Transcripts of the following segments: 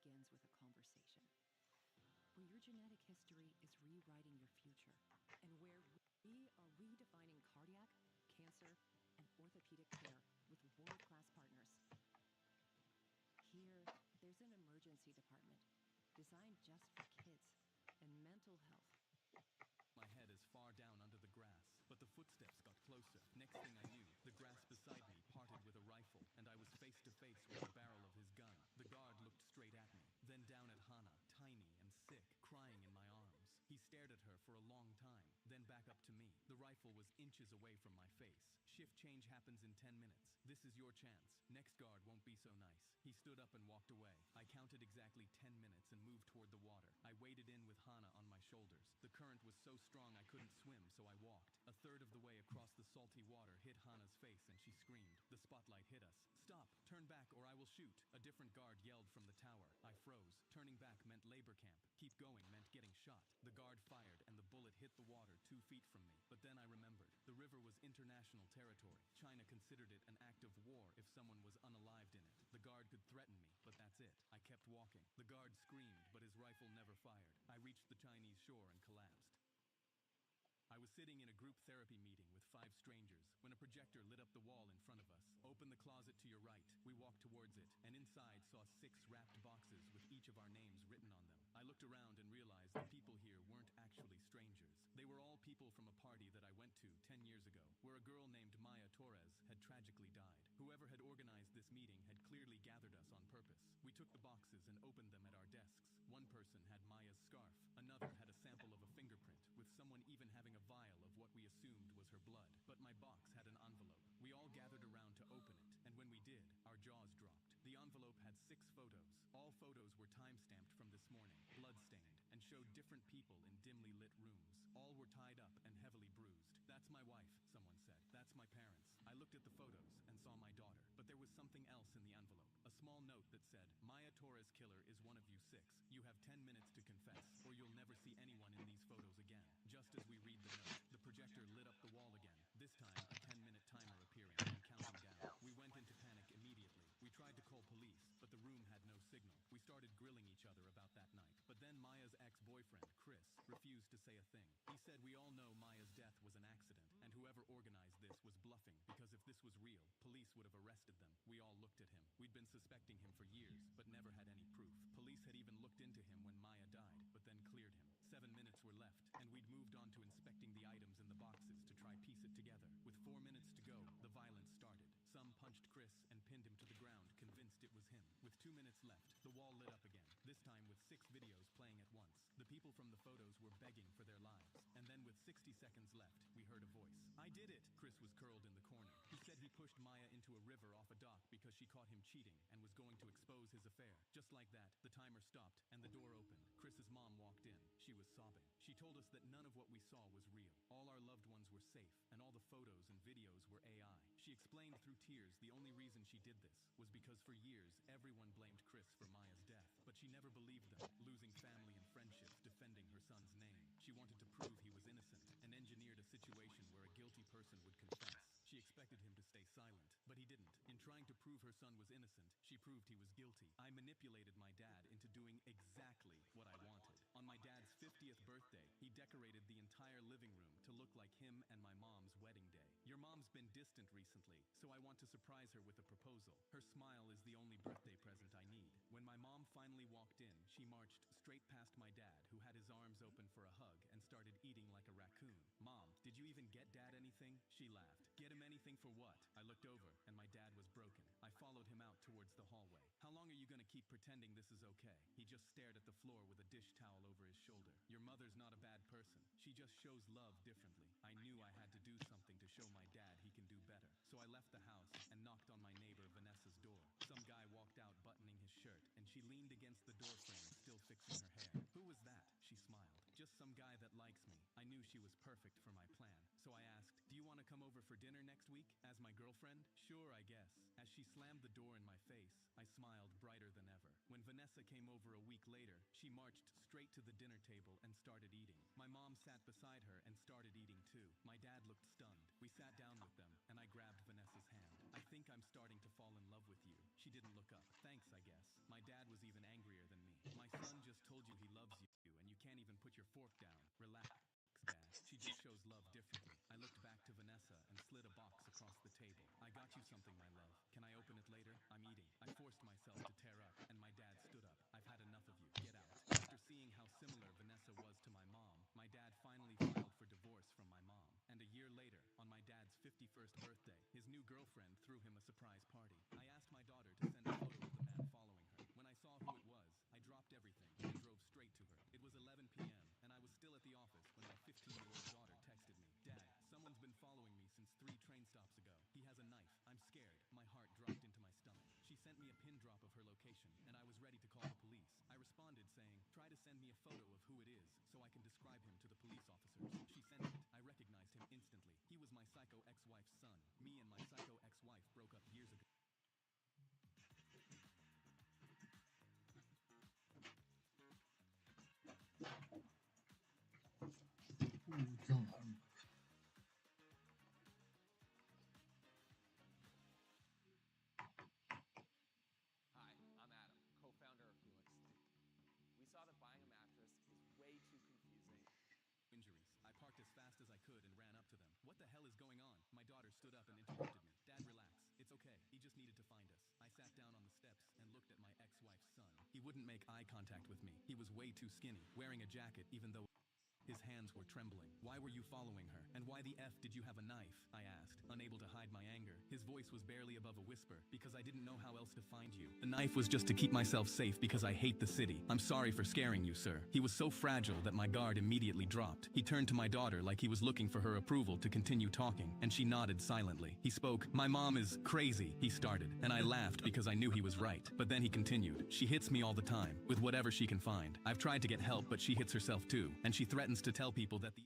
begins with a conversation, where your genetic history is rewriting your future, and where we are redefining cardiac, cancer, and orthopedic care with world-class partners. Here, there's an emergency department designed just for kids and mental health. My head as far down under the grass, but the footsteps got closer. Next thing I knew, the grass beside me parted with a rifle, and I was face to face with the barrel of his gun. The guard looked straight at me, then down at Hannah, tiny and sick, crying in my arms. He stared at her for a long time, then back up to me. The rifle was inches away from my face. Shift change happens in 10 minutes. This is your chance. Next guard won't be so nice. He stood up and walked away. I counted exactly 10 minutes and moved toward the water. I waded in with Hannah on my shoulders. The current was so strong I couldn't swim, so I walked. A third of the way across the salty water hit Hannah's face and she screamed. The spotlight hit us. "Stop! Turn back or I will shoot!" A different guard yelled from the tower. I froze. Turning back meant labor camp. Keep going meant getting shot. The guard fired and the bullet hit the water 2 feet from me. But then I remembered. The river was international territory. China considered it an act of war if someone was unalived in it. The guard could threaten me, but that's it. I kept walking. The guard screamed, but his rifle never fired. I reached the Chinese shore and collapsed. I was sitting in a group therapy meeting with 5 strangers when a projector lit up the wall in front of us. "Open the closet to your right." We walked towards it, and inside saw 6 wrapped boxes with each of our names written on them. I looked around and realized the people here weren't actually strangers. They were all people from a party that I went to 10 years ago, where a girl named Maya Torres had tragically died. Whoever had organized this meeting had clearly gathered us on purpose. We took the boxes and opened them at our desks. One person had Maya's scarf. Another had a sample of a fingerprint, with someone even having a vial of what we assumed was her blood. But my box had an envelope. We all gathered around to open it, and when we did, our jaws dropped. The envelope had 6 photos. All photos were time-stamped from this morning, blood-stained, and showed different people in dimly lit rooms. All were tied up and heavily bruised. "That's my wife," someone said. "That's my parents." I looked at the photos and saw my daughter, but there was something else in the envelope. A small note that said, "Maya Torres killer is one of you 6. You have 10 minutes to confess, or you'll never see anyone in these photos again." Just as we read the note, the projector lit up the wall again, this time a 10-minute timer appearing and counting down. We went into panic immediately. We tried to call police, but the room had no signal. We started grilling each other about that night. But then Maya's ex-boyfriend, Chris, refused to say a thing. He said we all know Maya's death was an accident, and whoever organized this was bluffing, because if this was real, police would have arrested them. We all looked at him. We'd been suspecting him for years, but never had any proof. Police had even looked into him when Maya died, but then cleared him. 7 minutes were left, and we'd moved on to inspecting the items in the boxes to try piece it together. With 4 minutes to go, the violence started. Some punched Chris and pinned him to the ground, convinced it was him. With 2 minutes left, the wall lit up again, this time with 6 videos playing at once. The people from the photos were begging for their lives. And then with 60 seconds left, we heard a voice. "I did it!" Chris was curled in the corner. He said he pushed Maya into a river off a dock because she caught him cheating and was going to expose his affair. Just like that, the timer stopped and the door opened. Chris's mom walked in. She was sobbing. She told us that none of what we saw was real. All our loved ones were safe, and all the photos and videos were AI. She explained through tears the only reason she did this was because for years everyone blamed Chris for Maya's death, but she never believed them, losing family and friendships defending her son's name. She wanted to prove he was innocent and engineered a situation where a guilty person would confess. She expected him to stay silent, but he didn't. In trying to prove her son was innocent, she proved he was guilty. I manipulated my dad into doing exactly what I wanted. On my dad's 50th birthday, he decorated the entire living room to look like him and my mom's wedding day. "Your mom's been distant recently, so I want to surprise her with a proposal. Her smile is the only birthday present I need." When my mom finally walked in, she marched straight past my dad, who had his arms open for a hug and started eating like a raccoon. "Mom, did you even get Dad anything?" She laughed. "Get him anything for what?" I looked over, and my dad was broken. I followed him out towards the hallway. "How long are you gonna keep pretending this is okay?" He just stared at the floor with a dish towel over his shoulder. "Your mother's not a bad person. She just shows love differently." I knew I had to do something to show my dad he can do better. So I left the house and knocked on my neighbor Vanessa's door. Some guy walked out buttoning his shirt, and she leaned against the doorframe, still fixing her hair. "Who was that?" She smiled. "Just some guy that likes me." I knew she was perfect for my plan, so I asked, "Do you want to come over for dinner next week as my girlfriend?" "Sure, I guess." As she slammed the door in my face, I smiled brighter than ever. When Vanessa came over a week later, she marched straight to the dinner table and started eating. My mom sat beside her and started eating too. My dad looked stunned. We sat down with them, and I grabbed Vanessa's hand. "I think I'm starting to fall in love with you." She didn't look up. "Thanks, I guess." My dad was even angrier than me. My son just told you he loves you, and you can't even put your fork down. Relax, Dad. She just shows love differently. I looked back to Vanessa and slid a box across the table. I got you something, my love. Can I open it later? I'm eating. I forced myself to tear up, and my dad stood up. I've had enough of you. Get out. After seeing how similar Vanessa was to my mom, my dad finally filed for divorce from my mom. And a year later, on my dad's 51st birthday, his new girlfriend threw him a surprise party. I asked my daughter to send a photo of the man following her. When I saw who it was, I dropped everything and drove straight to her. It was 11 p.m., and I was still at the office when my 15-year-old daughter texted me, "Dad, someone's been following me since 3 train stops ago. He has a knife. I'm scared." My heart dropped into my stomach. She sent me a pin drop of her location, and I was ready to call the police. I responded saying, "Try to send me a photo of who it is so I can describe him to the police officers." She sent it. I recognized him instantly. He was my psycho ex-wife's son. Me and my psycho ex-wife broke up years ago. Hi, I'm Adam, co-founder of Helix. We saw that buying a mattress is way too confusing. Injuries. I parked as fast as I could and ran up to them. "What the hell is going on?" My daughter stood up and interrupted me. "Dad, relax. It's okay. He just needed to find us." I sat down on the steps and looked at my ex-wife's son. He wouldn't make eye contact with me. He was way too skinny, wearing a jacket even though his hands were trembling. "Why were you following her? And why the F did you have a knife?" I asked, unable to hide my anger. His voice was barely above a whisper. "Because I didn't know how else to find you. The knife was just to keep myself safe because I hate the city. I'm sorry for scaring you, sir." He was so fragile that my guard immediately dropped. He turned to my daughter like he was looking for her approval to continue talking, and she nodded silently. He spoke. "My mom is crazy," he started, and I laughed because I knew he was right. But then he continued. "She hits me all the time, with whatever she can find. I've tried to get help, but she hits herself too, and she threatens to tell people that the..."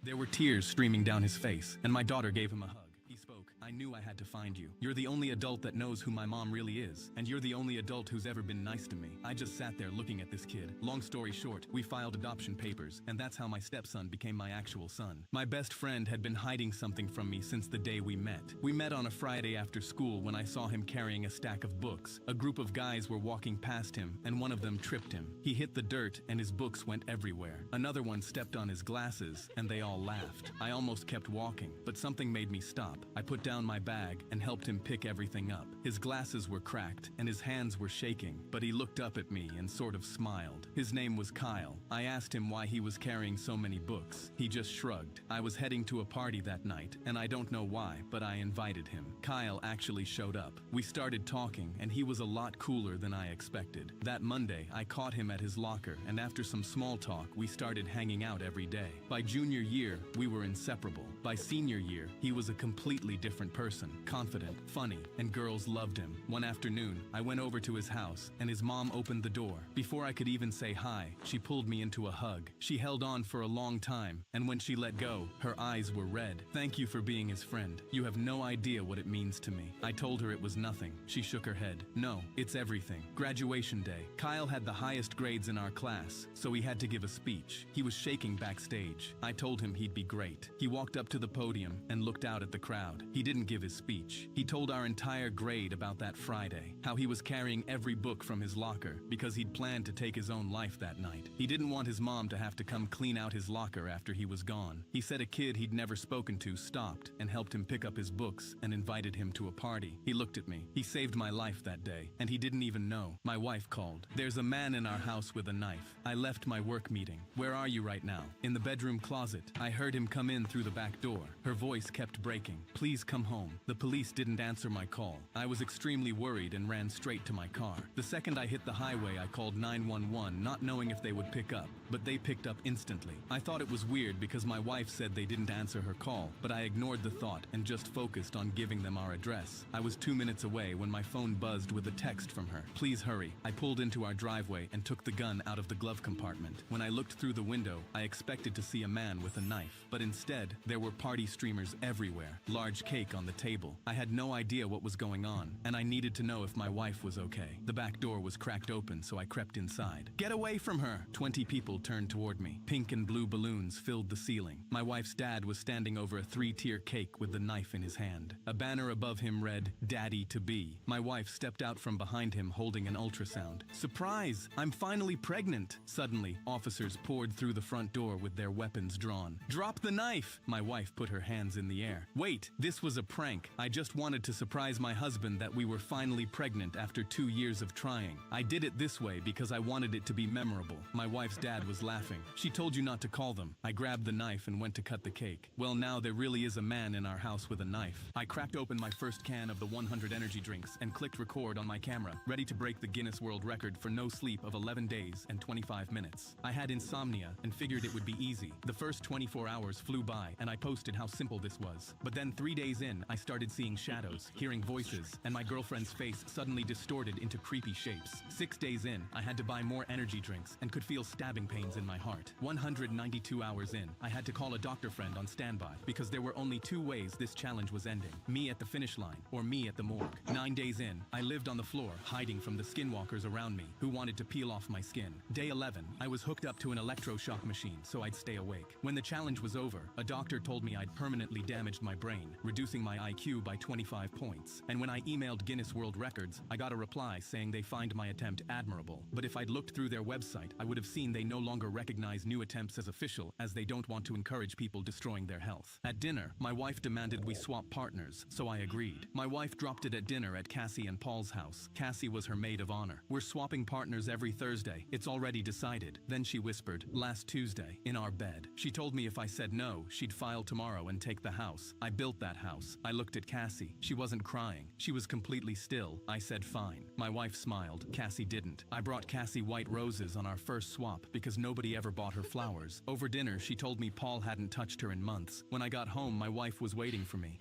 There were tears streaming down his face, and my daughter gave him a hug. He spoke. "I knew I had to find you. You're the only adult that knows who my mom really is, and you're the only adult who's ever been nice to me." I just sat there looking at this kid. Long story short, we filed adoption papers, and that's how my stepson became my actual son. My best friend had been hiding something from me since the day we met. We met on a Friday after school when I saw him carrying a stack of books. A group of guys were walking past him, and one of them tripped him. He hit the dirt, and his books went everywhere. Another one stepped on his glasses, and they all laughed. I almost kept walking, but something made me stop. I put down my bag and helped him pick everything up. His glasses were cracked and his hands were shaking, but he looked up at me and sort of smiled. His name was Kyle. I asked him why he was carrying so many books. He just shrugged. I was heading to a party that night, and I don't know why, but I invited him. Kyle actually showed up. We started talking, and he was a lot cooler than I expected. That Monday, I caught him at his locker, and after some small talk, we started hanging out every day. By junior year, we were inseparable. By senior year, he was a completely different person, confident, funny, and girls loved him. One afternoon, I went over to his house, and his mom opened the door. Before I could even say hi, she pulled me into a hug. She held on for a long time, and when she let go, her eyes were red. "Thank you for being his friend. You have no idea what it means to me." I told her it was nothing. She shook her head. "No, it's everything." Graduation day. Kyle had the highest grades in our class, so he had to give a speech. He was shaking backstage. I told him he'd be great. He walked up to the podium and looked out at the crowd. He didn't give his speech. He told our entire grade about that Friday, how he was carrying every book from his locker because he'd planned to take his own life that night. He didn't want his mom to have to come clean out his locker after he was gone. He said a kid he'd never spoken to stopped and helped him pick up his books and invited him to a party. He looked at me. He saved my life that day, and he didn't even know. My wife called. "There's a man in our house with a knife." I left my work meeting. "Where are you right now?" "In the bedroom closet." I heard him come in through the back door. Her voice kept breaking. "Please come home." The police didn't answer my call. I was extremely worried and ran straight to my car. The second I hit the highway, I called 911, not knowing if they would pick up, but they picked up instantly. I thought it was weird because my wife said they didn't answer her call, but I ignored the thought and just focused on giving them our address. I was 2 minutes away when my phone buzzed with a text from her. "Please hurry." I pulled into our driveway and took the gun out of the glove compartment. When I looked through the window, I expected to see a man with a knife, but instead, there were party streamers everywhere, large cakes cake on the table. I had no idea what was going on, and I needed to know if my wife was okay. The back door was cracked open, so I crept inside. "Get away from her!" 20 people turned toward me. Pink and blue balloons filled the ceiling. My wife's dad was standing over a 3-tier cake with the knife in his hand. A banner above him read, "Daddy to be." My wife stepped out from behind him holding an ultrasound. "Surprise! I'm finally pregnant!" Suddenly, officers poured through the front door with their weapons drawn. "Drop the knife!" My wife put her hands in the air. "Wait, this was a prank. I just wanted to surprise my husband that we were finally pregnant after 2 years of trying. I did it this way because I wanted it to be memorable." My wife's dad was laughing. "She told you not to call them." I grabbed the knife and went to cut the cake. Well, now there really is a man in our house with a knife. I cracked open my first can of the 100 energy drinks and clicked record on my camera, ready to break the Guinness World Record for no sleep of 11 days and 25 minutes. I had insomnia and figured it would be easy. The first 24 hours flew by and I posted how simple this was. But then 3 days in, I started seeing shadows, hearing voices, and my girlfriend's face suddenly distorted into creepy shapes. 6 days in, I had to buy more energy drinks and could feel stabbing pains in my heart. 192 hours in, I had to call a doctor friend on standby because there were only 2 ways this challenge was ending: me at the finish line or me at the morgue. 9 days in, I lived on the floor, hiding from the skinwalkers around me who wanted to peel off my skin. Day 11, I was hooked up to an electroshock machine so I'd stay awake. When the challenge was over, a doctor told me I'd permanently damaged my brain, reducing my IQ by 25 points. And when I emailed Guinness World Records, I got a reply saying they find my attempt admirable. But if I'd looked through their website, I would have seen they no longer recognize new attempts as official, as they don't want to encourage people destroying their health. At dinner, my wife demanded we swap partners, so I agreed. My wife dropped it at dinner at Cassie and Paul's house. Cassie was her maid of honor. "We're swapping partners every Thursday. It's already decided." Then she whispered, "Last Tuesday, in our bed." She told me if I said no, she'd file tomorrow and take the house. I built that house. I looked at Cassie. She wasn't crying. She was completely still. I said fine. My wife smiled. Cassie didn't. I brought Cassie white roses on our first swap because nobody ever bought her flowers. Over dinner, she told me Paul hadn't touched her in months. When I got home, my wife was waiting for me.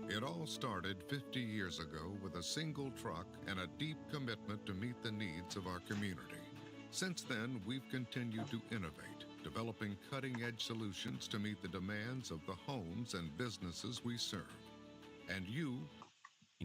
It all started 50 years ago with a single truck and a deep commitment to meet the needs of our community. Since then, we've continued to innovate, developing cutting-edge solutions to meet the demands of the homes and businesses we serve. And you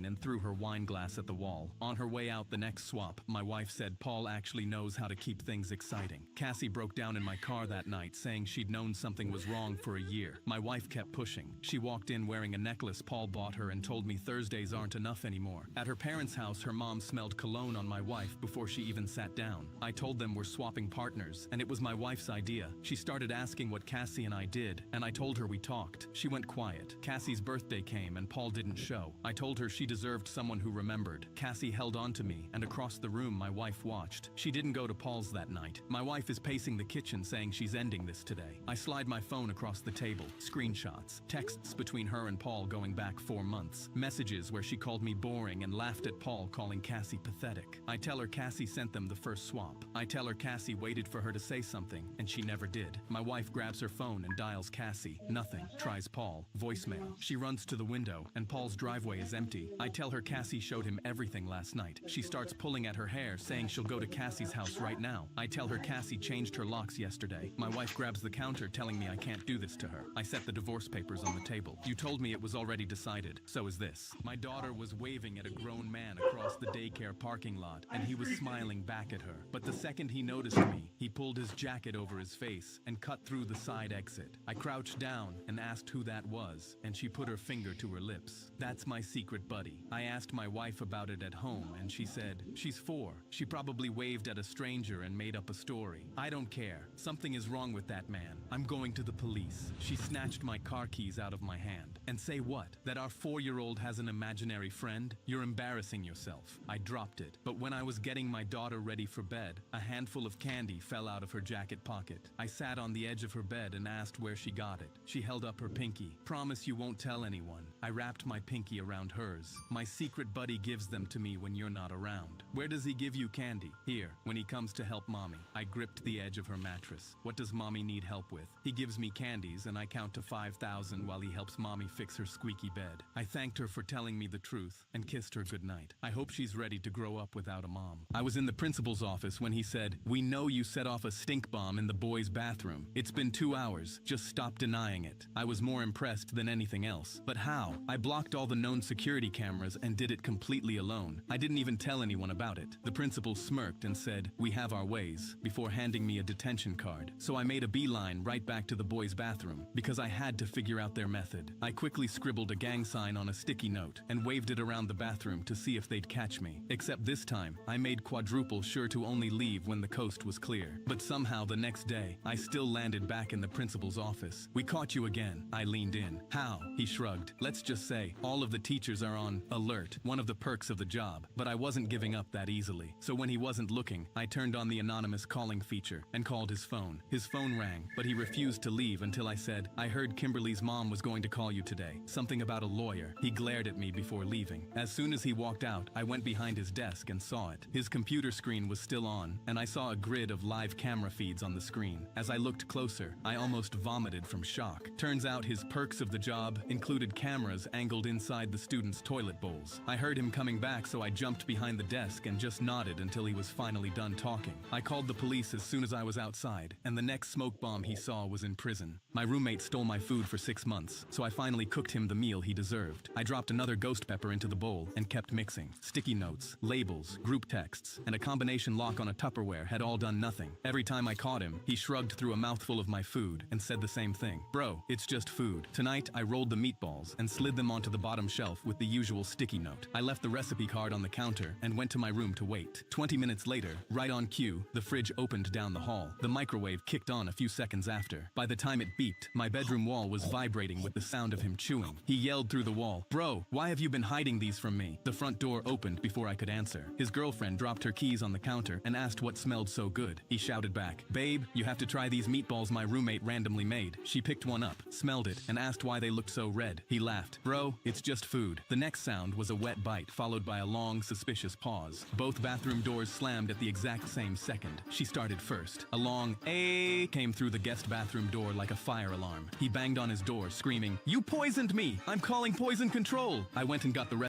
and threw her wine glass at the wall. On her way out the next swap, my wife said Paul actually knows how to keep things exciting. Cassie broke down in my car that night saying she'd known something was wrong for a year. My wife kept pushing. She walked in wearing a necklace Paul bought her and told me Thursdays aren't enough anymore. At her parents' house, her mom smelled cologne on my wife before she even sat down. I told them we're swapping partners, and it was my wife's idea. She started asking what Cassie and I did, and I told her we talked. She went quiet. Cassie's birthday came and Paul didn't show. I told her she deserved someone who remembered. Cassie held on to me, and across the room my wife watched. She didn't go to Paul's that night. My wife is pacing the kitchen saying she's ending this today. I slide my phone across the table. Screenshots. Texts between her and Paul going back 4 months. Messages where she called me boring and laughed at Paul, calling Cassie pathetic. I tell her Cassie sent them the first swap. I tell her Cassie waited for her to say something, and she never did. My wife grabs her phone and dials Cassie. Nothing. Tries Paul. Voicemail. She runs to the window, and Paul's driveway is empty. I tell her Cassie showed him everything last night. She starts pulling at her hair, saying she'll go to Cassie's house right now. I tell her Cassie changed her locks yesterday. My wife grabs the counter, telling me I can't do this to her. I set the divorce papers on the table. You told me it was already decided. So is this. My daughter was waving at a grown man across the daycare parking lot, and he was smiling back at her. But the second he noticed me, he pulled his jacket over his face and cut through the side exit. I crouched down and asked who that was, and she put her finger to her lips. That's my secret buddy. I asked my wife about it at home, and she said, she's 4. She probably waved at a stranger and made up a story. I don't care. Something is wrong with that man. I'm going to the police. She snatched my car keys out of my hand. And say what? That our 4-year-old has an imaginary friend? You're embarrassing yourself. I dropped it. But when I was getting my daughter ready for bed, a handful of candy fell out of her jacket pocket. I sat on the edge of her bed and asked where she got it. She held up her pinky. Promise you won't tell anyone. I wrapped my pinky around hers. My secret buddy gives them to me when you're not around. Where does he give you candy? Here, when he comes to help mommy. I gripped the edge of her mattress. What does mommy need help with? He gives me candies and I count to 5,000 while he helps mommy fix her squeaky bed. I thanked her for telling me the truth and kissed her goodnight. I hope she's ready to grow up without a mom. I was in the principal's office when he said, "We know you set off a stink bomb in the boys' bathroom. It's been 2 hours. Just stop denying it." I was more impressed than anything else. But how? I blocked all the known security cameras and did it completely alone. I didn't even tell anyone about it. The principal smirked and said, "We have our ways," before handing me a detention card. So I made a beeline right back to the boys' bathroom, because I had to figure out their method. I quickly scribbled a gang sign on a sticky note and waved it around the bathroom to see if they'd catch me. Except this time, I made quadruple sure to only leave when the coast was clear. But somehow the next day, I still landed back in the principal's office. "We caught you again." I leaned in. "How?" He shrugged. "Let's just say, all of the teachers are on alert, one of the perks of the job." But I wasn't giving up that easily. So when he wasn't looking, I turned on the anonymous calling feature and called his phone. His phone rang, but he refused to leave until I said, "I heard Kimberly's mom was going to call you today. Something about a lawyer." He glared at me before leaving. As soon as he walked out, I went behind his desk and saw it. His computer screen was still on, and I saw a grid of live camera feeds on the screen. As I looked closer, I almost vomited from shock. Turns out his perks of the job included cameras angled inside the students' toilet bowls. I heard him coming back, so I jumped behind the desk and just nodded until he was finally done talking. I called the police as soon as I was outside, and the next smoke bomb he saw was in prison. My roommate stole my food for 6 months, so I finally cooked him the meal he deserved. I dropped another ghost pepper into the bowl and kept mixing. Sticky notes, labels, group texts, and a combination lock on a Tupperware had all done nothing. Every time I caught him, he shrugged through a mouthful of my food and said the same thing. "Bro, it's just food." Tonight, I rolled the meatballs and slid them onto the bottom shelf with the usual sticky note. I left the recipe card on the counter and went to my room to wait. 20 minutes later, right on cue, the fridge opened down the hall. The microwave kicked on a few seconds after. By the time it beeped, my bedroom wall was vibrating with the sound of him chewing. He yelled through the wall, "Bro, why have you been hiding these from me?" The front door opened before I could answer. His girlfriend dropped her keys on the counter and asked what smelled so good. He shouted back, "Babe, you have to try these meatballs my roommate randomly made." She picked one up, smelled it, and asked why they looked so red. He laughed. "Bro, it's just food." The next sound was a wet bite followed by a long, suspicious pause. Both bathroom doors slammed at the exact same second. She started first. A long "eh" came through the guest bathroom door like a fire alarm. He banged on his door, screaming, "You poisoned me! I'm calling poison control!" I went and got the rest